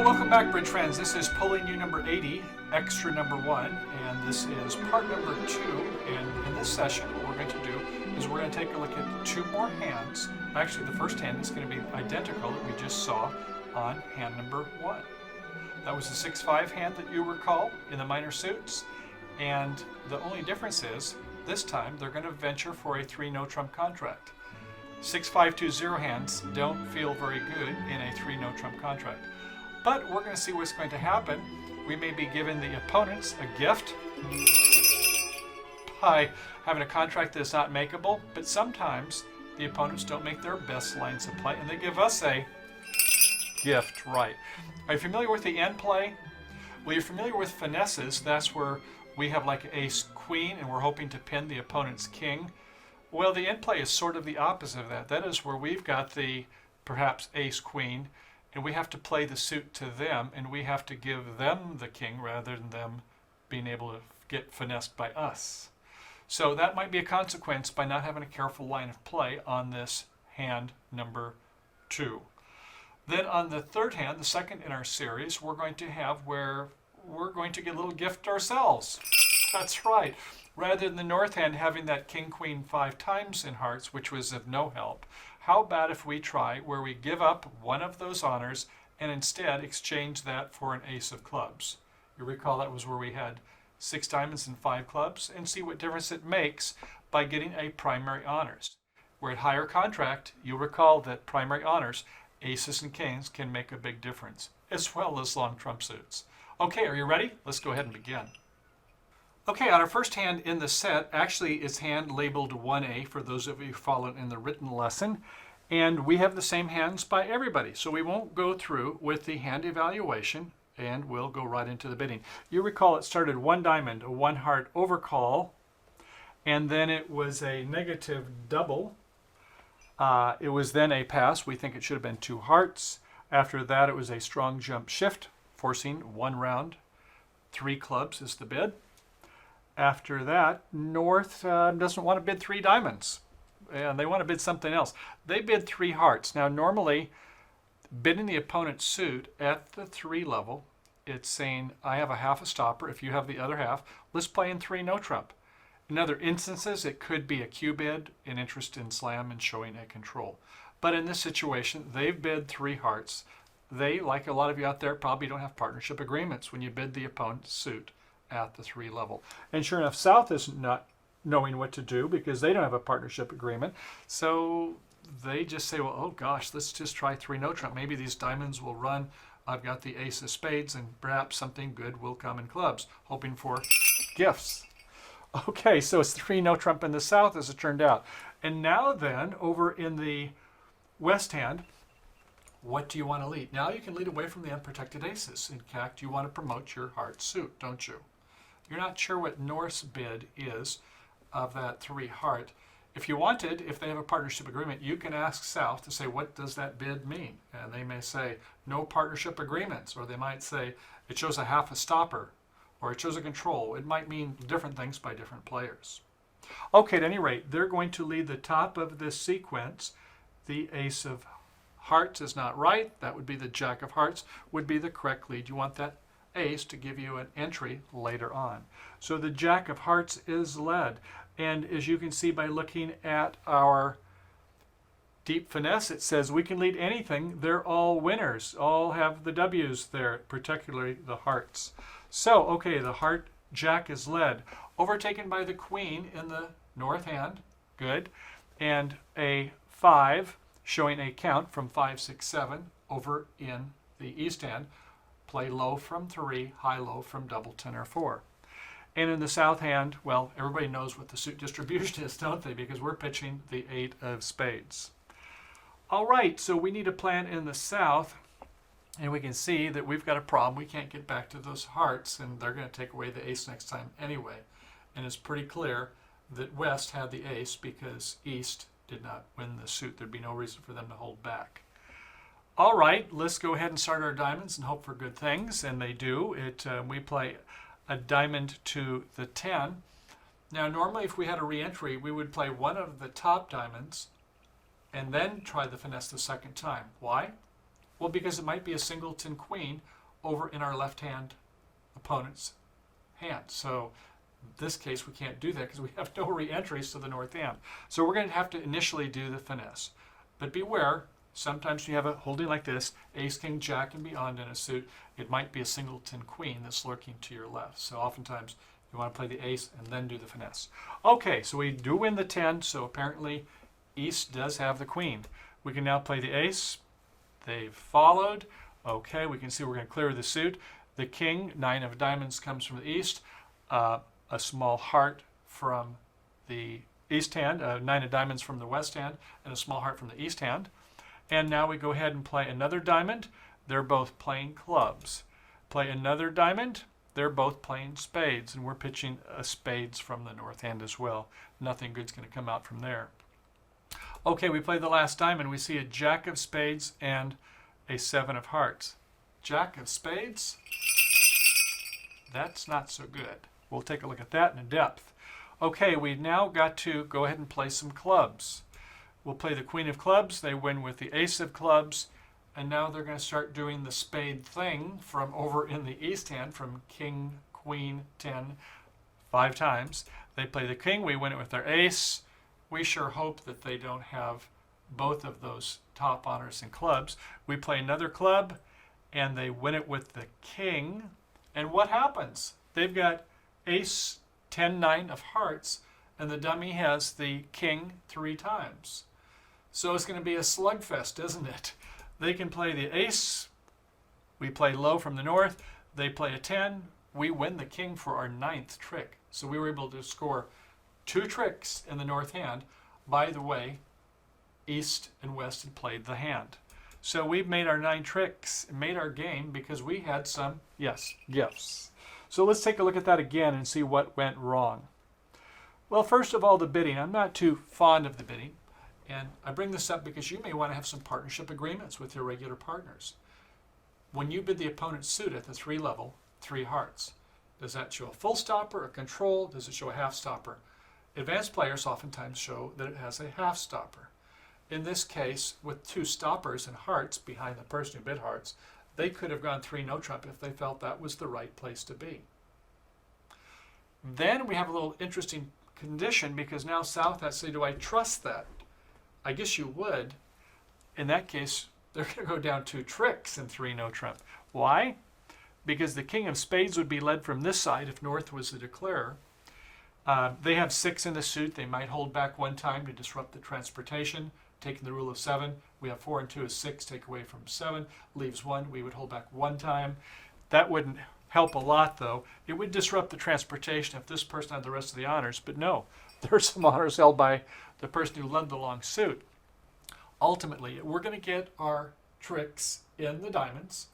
welcome back, bridge friends. This is Pulling You number 80, extra number 1, and this is part number 2. And in this session, what we're going to do is we're going to take a look at 2 more hands. Actually, the first hand is going to be identical that we just saw on hand number 1. That was the 6-5 hand that you recall in the minor suits, and the only difference is this time they're going to venture for a 3 no trump contract. 6-5-2-0 hands don't feel very good in a 3 no trump contract. But we're going to see what's going to happen. We may be giving the opponents a gift by having a contract that's not makeable, but sometimes the opponents don't make their best lines of play and they give us a gift, right? Are you familiar with the end play? Well, you're familiar with finesses. That's where we have like ace queen and we're hoping to pin the opponent's king. Well, the end play is sort of the opposite of that. That is where we've got the perhaps ace queen and we have to play the suit to them and we have to give them the king rather than them being able to get finessed by us. So that might be a consequence by not having a careful line of play on this hand number 2. Then on the third hand, the second in our series, we're going to have where we're going to get a little gift ourselves. That's right. Rather than the north hand having that king, queen 5 times in hearts, which was of no help, how about if we try where we give up one of those honors and instead exchange that for an ace of clubs? You recall that was where we had 6 diamonds and 5 clubs, and see what difference it makes by getting a primary honors. We're at higher contract. You'll recall that primary honors, aces and kings, can make a big difference, as well as long trump suits. Okay, are you ready? Let's go ahead and begin. Okay, on our first hand in the set, actually it's hand labeled 1A for those of you who followed in the written lesson. And we have the same hands by everybody. So we won't go through with the hand evaluation and we'll go right into the bidding. You recall it started 1 diamond, a 1 heart overcall, and then it was a negative double. It was then a pass. We think it should have been 2 hearts. After that, it was a strong jump shift, forcing 1 round. 3 clubs is the bid. After that, North doesn't want to bid 3 diamonds, and they want to bid something else. They bid 3 hearts. Now, normally, bidding the opponent's suit at the 3 level, it's saying, I have a half a stopper. If you have the other half, let's play in 3 no trump. In other instances, it could be a Q bid, an interest in slam, and showing a control. But in this situation, they've bid 3 hearts. They, like a lot of you out there, probably don't have partnership agreements when you bid the opponent's suit at the 3 level. And sure enough, South is not knowing what to do because they don't have a partnership agreement. So they just say, well, oh gosh, let's just try 3 no trump. Maybe these diamonds will run. I've got the ace of spades and perhaps something good will come in clubs, hoping for gifts. Okay, so it's 3 no trump in the South as it turned out. And now then, over in the West hand, what do you want to lead? Now you can lead away from the unprotected aces. In fact, you want to promote your heart suit, don't you? You're not sure what North's bid is of that 3 heart. If you wanted, if they have a partnership agreement, you can ask South to say, what does that bid mean? And they may say, no partnership agreements, or they might say, it shows a half a stopper, or it shows a control. It might mean different things by different players. Okay, at any rate, they're going to lead the top of this sequence. The ace of hearts is not right. That would be the jack of hearts, would be the correct lead. You want that ace to give you an entry later on. So the jack of hearts is led. And as you can see by looking at our deep finesse, it says we can lead anything. They're all winners. All have the W's there, particularly the hearts. So, okay, the heart jack is led. Overtaken by the queen in the north hand. Good. And a 5 showing a count from 5, 6, 7 over in the east hand. Play low from 3, high low from double 10 or 4. And in the south hand, well, everybody knows what the suit distribution is, don't they? Because we're pitching the 8 of spades. All right, so we need a plan in the south, and we can see that we've got a problem. We can't get back to those hearts, and they're going to take away the ace next time anyway. And it's pretty clear that West had the ace because East did not win the suit. There'd be no reason for them to hold back. All right, let's go ahead and start our diamonds and hope for good things, and they do. We play a diamond to the 10. Now, normally if we had a re-entry, we would play one of the top diamonds and then try the finesse the second time. Why? Well, because it might be a singleton queen over in our left-hand opponent's hand. So in this case, we can't do that because we have no re-entries to the north hand. So we're going to have to initially do the finesse. But beware, sometimes you have a holding like this, ace, king, jack, and beyond in a suit. It might be a singleton queen that's lurking to your left. So oftentimes you want to play the ace and then do the finesse. Okay, so we do win the 10, so apparently East does have the queen. We can now play the ace. They've followed. Okay, we can see we're going to clear the suit. The king, 9 of diamonds, comes from the east. A small heart from the east hand, 9 of diamonds from the west hand, and a small heart from the east hand. And now we go ahead and play another diamond. They're both playing clubs. Play another diamond. They're both playing spades, and we're pitching a spades from the north hand as well. Nothing good's going to come out from there. Okay, we play the last diamond. We see a jack of spades and a 7 of hearts. Jack of spades, that's not so good. We'll take a look at that in depth. Okay, we've now got to go ahead and play some clubs. We'll play the queen of clubs. They win with the ace of clubs. And now they're going to start doing the spade thing from over in the east hand, from king, queen, 10, 5 times. They play the king. We win it with their ace. We sure hope that they don't have both of those top honors in clubs. We play another club, and they win it with the king. And what happens? They've got ace, 10, 9 of hearts, and the dummy has the king 3 times. So it's going to be a slugfest, isn't it? They can play the ace. We play low from the north. They play a 10. We win the king for our 9th trick. So we were able to score 2 tricks in the north hand. By the way, east and west had played the hand. So we've made our 9 tricks, made our game because we had some, yes, gifts. So let's take a look at that again and see what went wrong. Well, first of all, the bidding. I'm not too fond of the bidding. And I bring this up because you may want to have some partnership agreements with your regular partners. When you bid the opponent's suit at the 3 level, 3 hearts, does that show a full stopper, a control? Does it show a half stopper? Advanced players oftentimes show that it has a half stopper. In this case, with 2 stoppers and hearts behind the person who bid hearts, they could have gone 3 no trump if they felt that was the right place to be. Then we have a little interesting condition because now South has to say, do I trust that? I guess you would. In that case, they're going to go down 2 tricks and 3 no trump. Why? Because the king of spades would be led from this side if north was the declarer. They have 6 in the suit. They might hold back 1 time to disrupt the transportation, taking the rule of 7. We have 4 and 2 is 6, take away from 7, leaves 1. We would hold back 1 time. That wouldn't help a lot, though. It would disrupt the transportation if this person had the rest of the honors, but no. There's some honors held by the person who led the long suit. Ultimately, we're going to get our tricks in the diamonds.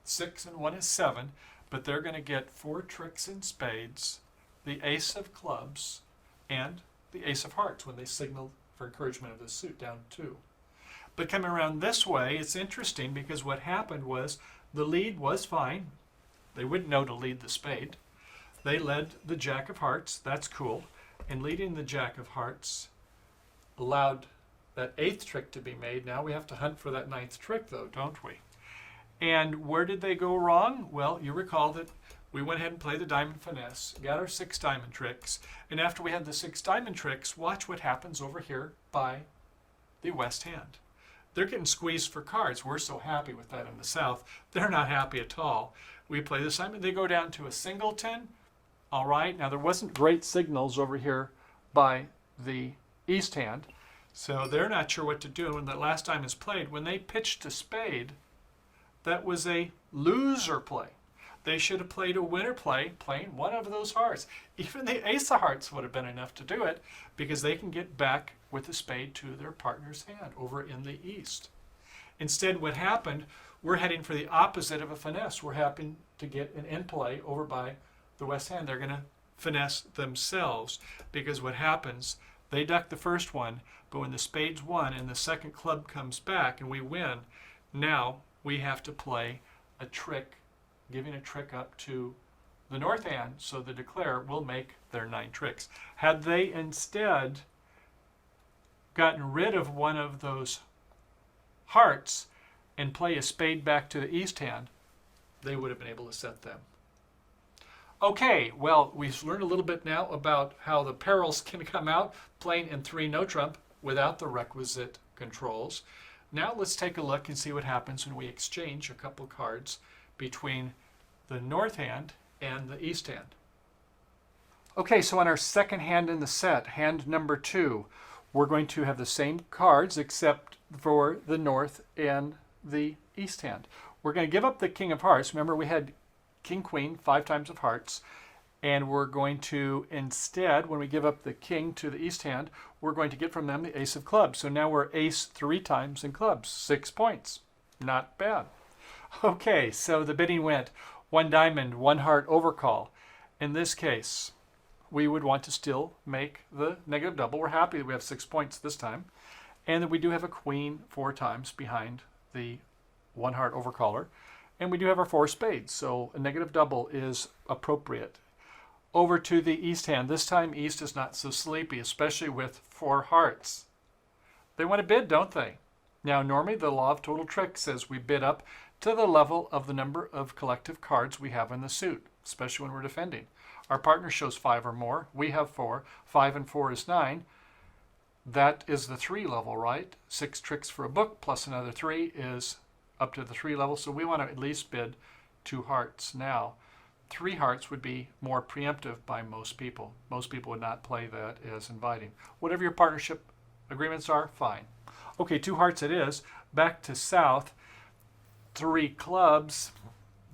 6 and 1 is 7, but they're going to get 4 tricks in spades, the ace of clubs, and the ace of hearts when they signal for encouragement of the suit down 2. But coming around this way, it's interesting because what happened was the lead was fine. They wouldn't know to lead the spade. They led the jack of hearts. That's cool. And leading the jack of hearts allowed that 8th trick to be made. Now we have to hunt for that 9th trick, though, don't we? And where did they go wrong? Well, you recall that we went ahead and played the diamond finesse, got our 6 diamond tricks, and after we had the 6 diamond tricks, watch what happens over here by the west hand. They're getting squeezed for cards. We're so happy with that in the south. They're not happy at all. We play this diamond. They go down to a singleton. All right, now there wasn't great signals over here by the east hand, so they're not sure what to do. When the last time is played, when they pitched a spade, that was a loser play. They should have played a winner play, playing one of those hearts. Even the ace of hearts would have been enough to do it because they can get back with the spade to their partner's hand over in the east. Instead, what happened, we're heading for the opposite of a finesse. We're happening to get an end play over by the west hand. They're going to finesse themselves because what happens, they duck the first one, but when the spade's won and the second club comes back and we win, now we have to play a trick, giving a trick up to the north hand so the declarer will make their 9 tricks. Had they instead gotten rid of one of those hearts and play a spade back to the east hand, they would have been able to set them. Okay, well, we've learned a little bit now about how the perils can come out playing in 3 no trump without the requisite controls. Now let's take a look and see what happens when we exchange a couple cards between the north hand and the east hand. Okay, so on our second hand in the set, hand number 2, we're going to have the same cards except for the north and the east hand. We're going to give up the king of hearts. Remember, we had king, queen, 5 times of hearts. And we're going to, instead, when we give up the king to the east hand, we're going to get from them the ace of clubs. So now we're ace 3 times in clubs, 6 points. Not bad. Okay, so the bidding went 1 diamond, 1 heart overcall. In this case, we would want to still make the negative double. We're happy that we have 6 points this time. And that we do have a queen 4 times behind the 1 heart overcaller. And we do have our 4 spades, so a negative double is appropriate. Over to the east hand. This time east is not so sleepy, especially with 4 hearts. They want to bid, don't they? Now normally the law of total trick says we bid up to the level of the number of collective cards we have in the suit, especially when we're defending. Our partner shows 5 or more. We have 4. 5 and 4 is 9. That is the 3 level, right? 6 tricks for a book plus another 3 is up to the 3 level. So we want to at least bid 2 hearts. Now, 3 hearts would be more preemptive by most people. Most people would not play that as inviting. Whatever your partnership agreements are, fine. Okay, 2 hearts it is. Back to south. 3 clubs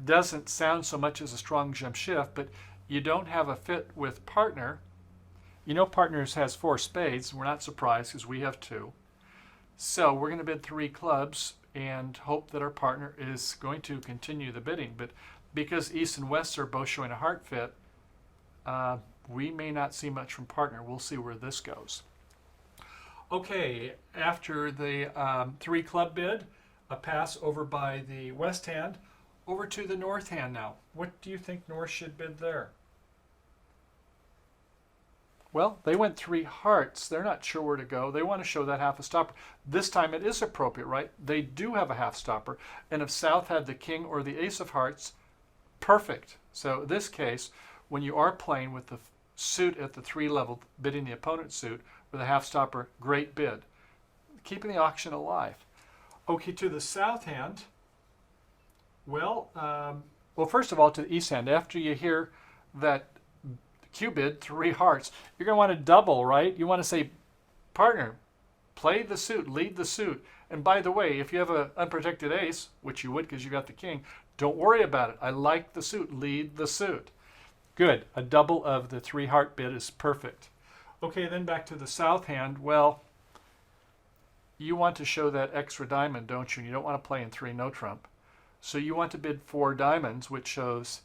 doesn't sound so much as a strong jump shift, but you don't have a fit with partner. You know partners has 4 spades. We're not surprised because we have 2. So we're going to bid 3 clubs and hope that our partner is going to continue the bidding. But because east and west are both showing a heart fit, we may not see much from partner. We'll see where this goes. Okay, after the 3 club bid, a pass over by the west hand, over to the north hand now. What do you think north should bid there? Well, they went 3 hearts. They're not sure where to go. They want to show that half a stopper. This time it is appropriate, right? They do have a half stopper. And if south had the king or the ace of hearts, perfect. So in this case, when you are playing with the suit at the 3 level, bidding the opponent's suit with a half stopper, great bid. Keeping the auction alive. Okay, to the south hand, well, first of all, to the east hand, after you hear that Q bid 3 hearts, you're going to want to double, right? You want to say, partner, play the suit, lead the suit. And by the way, if you have an unprotected ace, which you would because you got the king, don't worry about it. I like the suit, lead the suit. Good, a double of the 3 heart bid is perfect. Okay, then back to the south hand. Well, you want to show that extra diamond, don't you? And you don't want to play in 3 no trump. So you want to bid 4 diamonds, which shows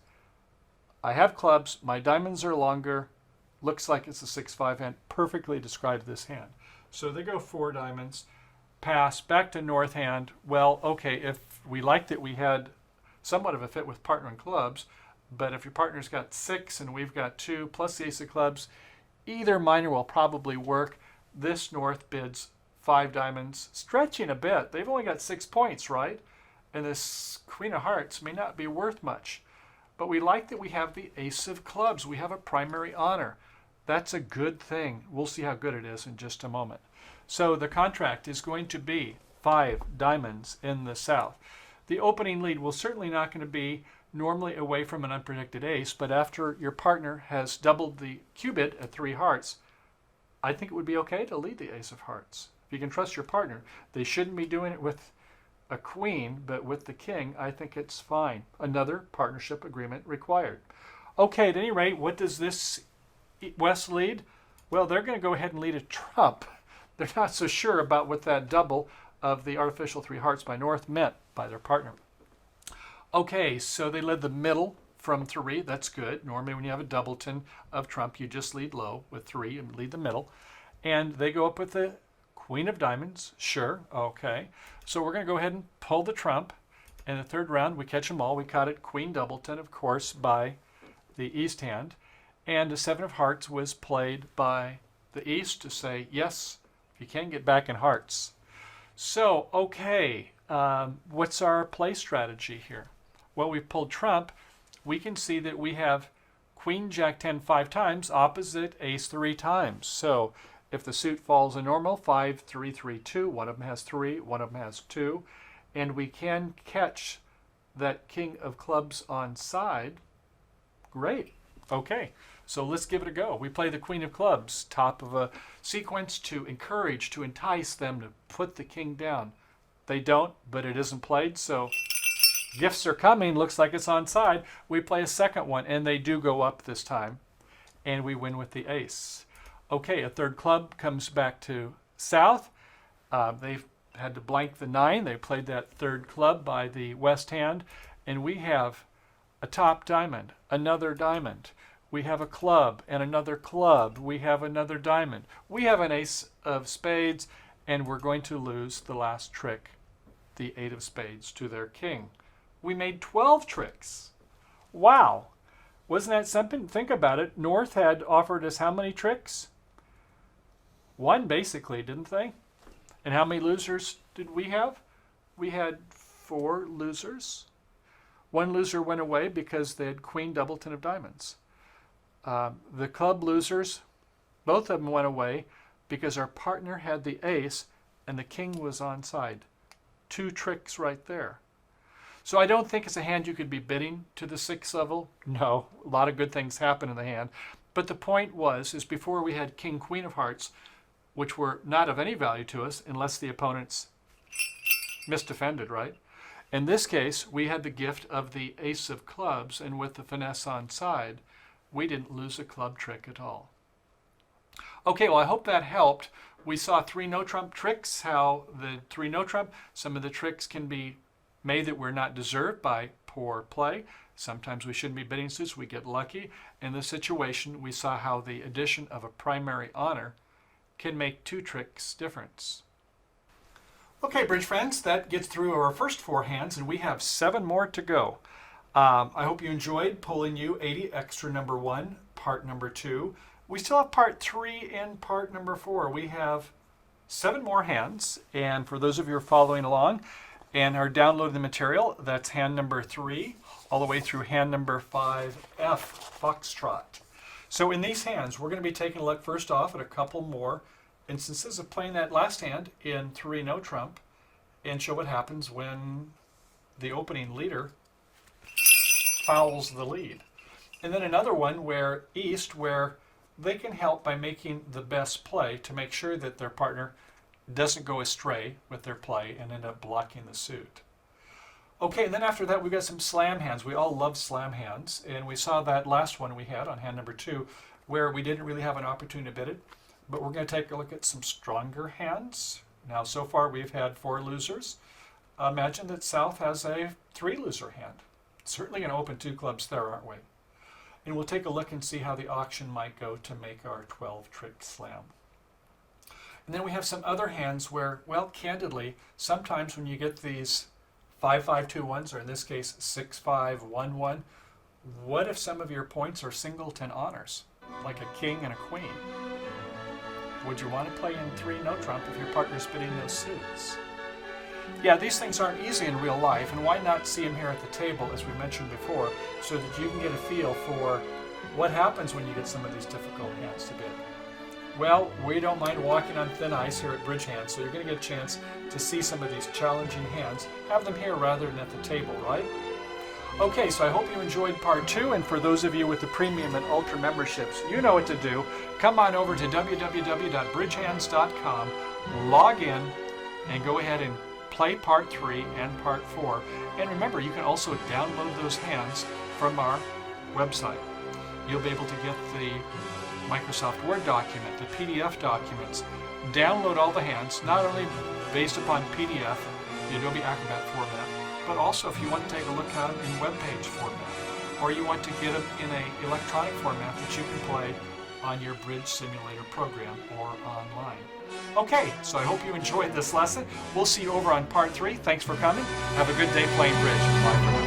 I have clubs, my diamonds are longer, looks like it's a 6-5 hand, perfectly described this hand. So they go 4 diamonds, pass, back to north hand. Well, okay, if we liked it, we had somewhat of a fit with partner in clubs, but if your partner's got 6 and we've got 2 plus the ace of clubs, either minor will probably work. This north bids 5 diamonds, stretching a bit. They've only got 6 points, right? And this queen of hearts may not be worth much. But we like that we have the ace of clubs. We have a primary honor. That's a good thing. We'll see how good it is in just a moment. So the contract is going to be 5 diamonds in the south. The opening lead will certainly not going to be normally away from an unprotected ace, but after your partner has doubled the Q bid at 3 hearts, I think it would be okay to lead the ace of hearts. If you can trust your partner, they shouldn't be doing it with a queen, but with the king, I think it's fine. Another partnership agreement required. Okay, at any rate, what does this west lead? Well, they're going to go ahead and lead a trump. They're not so sure about what that double of the artificial 3 hearts by north meant by their partner. Okay, so they led the middle from 3. That's good. Normally when you have a doubleton of trump, you just lead low with 3 and lead the middle. And they go up with the queen of diamonds. Sure, okay. So we're going to go ahead and pull the trump. In the 3rd round, we catch them all. We caught it queen doubleton, of course, by the east hand. And a 7 of hearts was played by the east to say, yes, you can get back in hearts. So, okay, what's our play strategy here? well, we've pulled trump, we can see that we have Queen Jack 10 5 times, opposite Ace 3 times. So if the suit falls in normal, 5 3 3 2, one of them has 3, one of them has 2, and we can catch that King of Clubs on side. Great. Okay, so let's give it a go. We play the Queen of Clubs, top of a sequence, to encourage, to entice them to put the king down. They don't, but it isn't played, so gifts are coming. Looks like it's on side. We play a second one, and they do go up this time, and we win with the ace. Okay, a third club comes back to south. They've had to blank the 9. They played that third club by the west hand, and we have a top diamond, another diamond. We have a club and another club. We have another diamond. We have an ace of spades, and we're going to lose the last trick, the 8 of spades, to their king. We made 12 tricks. Wow. Wasn't that something? Think about it. North had offered us how many tricks? 1, basically, didn't they? And how many losers did we have? We had 4 losers. 1 loser went away because they had Queen Doubleton of diamonds. The club losers, both of them went away because our partner had the ace and the king was on side. 2 tricks right there. So I don't think it's a hand you could be bidding to the 6th level. No, a lot of good things happen in the hand. But the point is before we had King, Queen of Hearts, which were not of any value to us unless the opponents misdefended, right? In this case, we had the gift of the Ace of Clubs, and with the finesse on side, we didn't lose a club trick at all. Okay, well, I hope that helped. We saw 3 no-trump tricks, how the 3 no-trump, some of the tricks can be made that were not deserved by poor play. Sometimes we shouldn't be bidding suits, we get lucky. In this situation, we saw how the addition of a primary honor can make 2 tricks difference. Okay, bridge friends, that gets through our first 4 hands, and we have 7 more to go. I hope you enjoyed Pulling You 80 Extra number 1, part number 2. We still have part 3 and part number 4. We have 7 more hands, and for those of you who are following along and are downloading the material, that's hand number 3 all the way through hand number 5F, Foxtrot. So in these hands, we're going to be taking a look first off at a couple more instances of playing that last hand in 3 no trump and show what happens when the opening leader fouls the lead. And then another one where East, where they can help by making the best play to make sure that their partner doesn't go astray with their play and end up blocking the suit. Okay, and then after that we've got some slam hands. We all love slam hands, and we saw that last one we had on hand number 2 where we didn't really have an opportunity to bid it, but we're going to take a look at some stronger hands. Now so far we've had 4 losers. Imagine that South has a 3 loser hand. Certainly going to open 2 clubs there, aren't we? And we'll take a look and see how the auction might go to make our 12 trick slam. And then we have some other hands where, well, candidly, sometimes when you get these 5-5-2-1s, or in this case 6-5-1-1, what if some of your points are singleton honors, like a king and a queen? Would you want to play in 3 no trump if your partner's bidding those suits? Yeah, these things aren't easy in real life, and why not see them here at the table, as we mentioned before, so that you can get a feel for what happens when you get some of these difficult hands to bid. Well, we don't mind walking on thin ice here at Bridge Hands, so you're going to get a chance to see some of these challenging hands. Have them here rather than at the table, right? Okay, so I hope you enjoyed part 2, and for those of you with the premium and ultra memberships, you know what to do. Come on over to www.bridgehands.com, log in, and go ahead and play part 3 and part 4. And remember, you can also download those hands from our website. You'll be able to get the Microsoft Word document, the PDF documents, download all the hands, not only based upon PDF, the Adobe Acrobat format, but also if you want to take a look at them in web page format, or you want to get them in an electronic format that you can play on your Bridge Simulator program or online. Okay, so I hope you enjoyed this lesson. We'll see you over on part 3. Thanks for coming. Have a good day playing bridge. Bye for now.